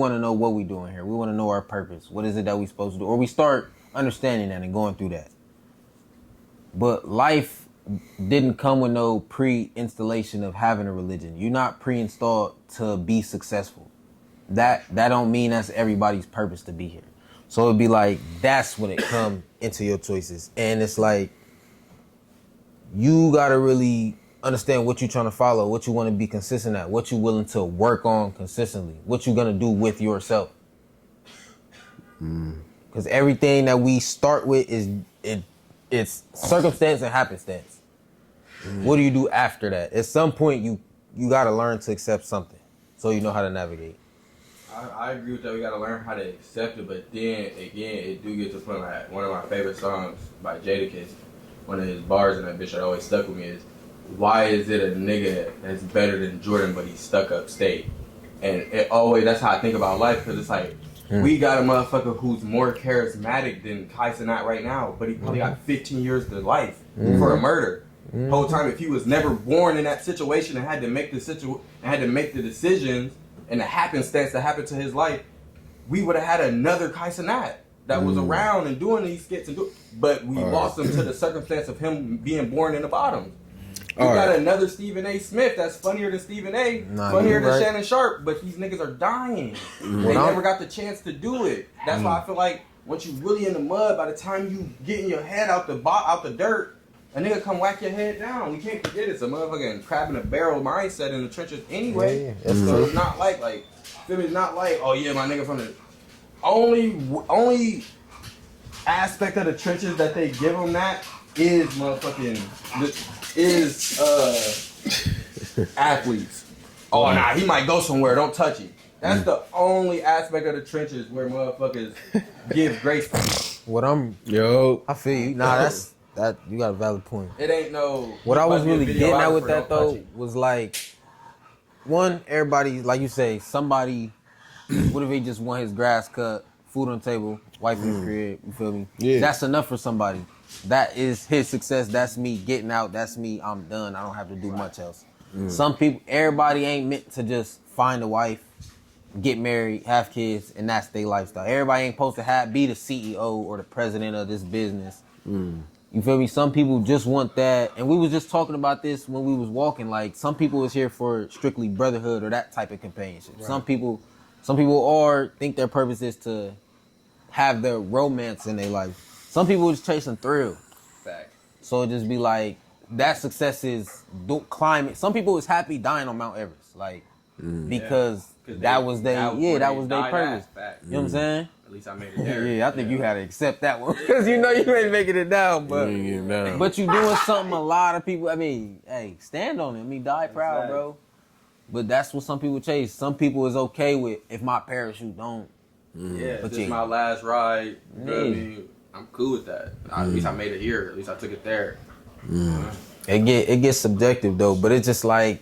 want to know what we doing here. We want to know our purpose. What is it that we supposed to do? Or we start understanding that and going through that. But life didn't come with no pre-installation of having a religion. You're not pre-installed to be successful. That don't mean that's everybody's purpose to be here. So it'd be like, that's when it come into your choices. And it's like, you gotta really understand what you're trying to follow, what you want to be consistent at, what you're willing to work on consistently, what you're gonna do with yourself. Because everything that we start with it's circumstance and happenstance. What do you do after that? At some point, you gotta learn to accept something, so you know how to navigate. I agree with that. We gotta learn how to accept it, but then again, it do get to the point like one of my favorite songs by Jadakiss. One of his bars in that bitch that always stuck with me is, "Why is it a nigga that's better than Jordan, but he's stuck upstate?" And it always, that's how I think about life, because it's like, we got a motherfucker who's more charismatic than Kai Cenat right now, but he probably got 15 years to life for a murder. Whole time, if he was never born in that situation and had to make the decisions and the happenstance that happened to his life, we would have had another Kai Cenat that was around and doing these skits but we lost him to the circumstance of him being born in the bottom. We got another Stephen A. Smith that's funnier than Stephen A. Funnier than Shannon Sharp, but these niggas are dying. They never got the chance to do it. That's why I feel like once you really in the mud, by the time you getting your head out the dirt, a nigga come whack your head down. We can't forget it's a motherfucking crab in a barrel mindset in the trenches anyway. So it's not like feel me? It's not like, oh yeah, my nigga from the only aspect of the trenches that they give them that is athletes. Oh nah, he might go somewhere. Don't touch him. That's the only aspect of the trenches where motherfuckers give grace. I feel you. Nah, that you got a valid point. It ain't no. What I was really getting at with that though was like, one, everybody, like you say, somebody. What if he just want his grass cut, food on the table, wife in the crib? You feel me? Yeah. That's enough for somebody. That is his success. That's me getting out. That's me. I'm done. I don't have to do much else. Some people, everybody ain't meant to just find a wife, get married, have kids, and that's their lifestyle. Everybody ain't supposed to be the CEO or the president of this business. You feel me? Some people just want that. And we was just talking about this when we was walking. Like, some people is here for strictly brotherhood or that type of companionship. Right. Some people think their purpose is to have their romance in their life. Some people just chasing thrill. Fact. So it just be like, that success is climbing. Some people is happy dying on Mount Everest. Like, because that was their purpose. You know what I'm saying? At least I made it there. Yeah, I think you had to accept that one. Because you know you ain't making it down. But you doing something a lot of people, I mean, hey, stand on it. I mean, die proud, bro. But that's what some people chase. Some people is okay with, if my parachute don't. Yeah, this is my last ride. You know what I mean? I'm cool with that. At least I made it here. At least I took it there. It gets subjective though, but it's just like,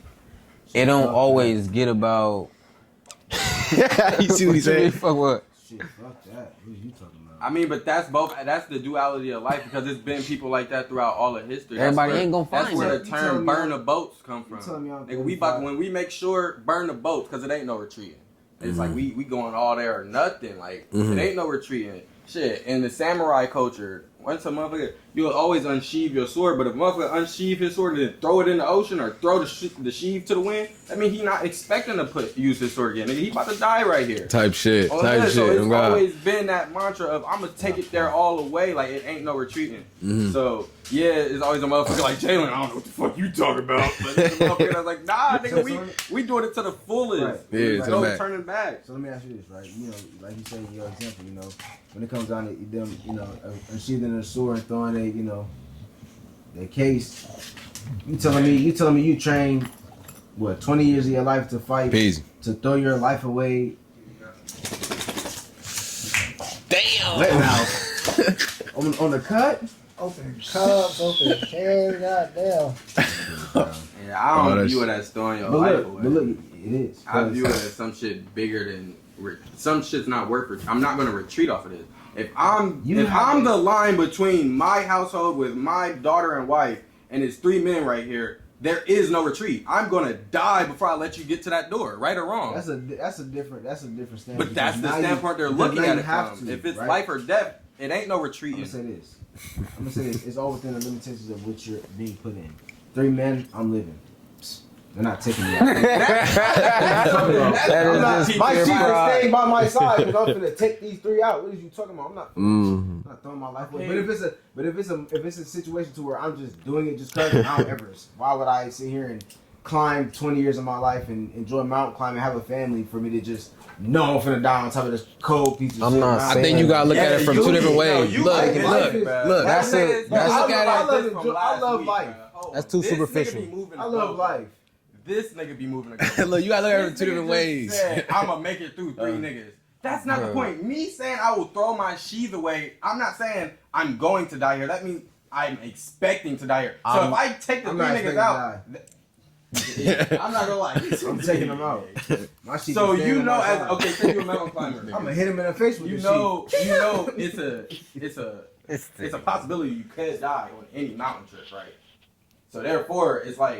it don't always get about. You see what he's saying? Fuck what? Shit, fuck that. What are you talking about? I mean, but that's the duality of life, because it's been people like that throughout all of history. Everybody ain't gonna find That's where the term "burn the boats" come from. When we make sure burn the boats, because it ain't no retreating. It's like we going all there or nothing. Like it ain't no retreating. Shit, in the samurai culture, once a motherfucker, you'll always unsheathe your sword, but if a motherfucker unsheathe his sword and then throw it in the ocean or throw the sheath to the wind, I mean, he not expecting to use his sword again. Nigga, he about to die right here. Type shit. So it's always been that mantra of, I'm going to take it there all the way, like it ain't no retreating. So, yeah, it's always a motherfucker like, Jalen, I don't know what the fuck you talking about. But it's a motherfucker that's like, nah, nigga, we doing it to the fullest. Right. Yeah, no turning back. So let me ask you this, right? You know, like you said in your example, you know, when it comes down to them, you know, unsheathing their sword and throwing a, you know, their case, you telling me you trained, what, 20 years of your life to fight, to throw your life away. Damn. on the cut? Open cups, open cans, goddamn. Yeah, I don't view it as throwing your life away. But look, it is. I view it as some shit bigger than, some shit's not worth it. I'm not gonna retreat off of this. If I'm the line between my household with my daughter and wife, and it's 3 men right here, there is no retreat. I'm gonna die before I let you get to that door, right or wrong. That's a different standpoint. But that's the standpoint they're looking at it from. If it's life or death, it ain't no retreat. I'm gonna say this. It's all within the limitations of what you're being put in. 3 men, I'm living. They're not taking me out. My chief is staying by my side because I'm gonna take these 3 out. What are you talking about? I'm not throwing my life away. But if it's a situation to where I'm just doing it just because Mount Everest, why would I sit here and climb 20 years of my life and enjoy mountain climbing, have a family for me to just know I'm finna die on top of this cold piece of shit? I think you gotta look at it from 2 different ways. Look. That's it. I love life. That's too superficial. I love life. This nigga be moving again. Look, you gotta look at it from 2 different ways. I'm gonna make it through 3 niggas. That's not the point. Me saying I will throw my sheath away, I'm not saying I'm going to die here. That means I'm expecting to die here. So if I take the 3 niggas out, I'm not gonna lie. I'm taking them out. My sheath So is you know, staying on my say you're a mountain climber. I'm gonna hit him in the face with You the know, it's a possibility you could die on any mountain trip, right? So therefore, it's like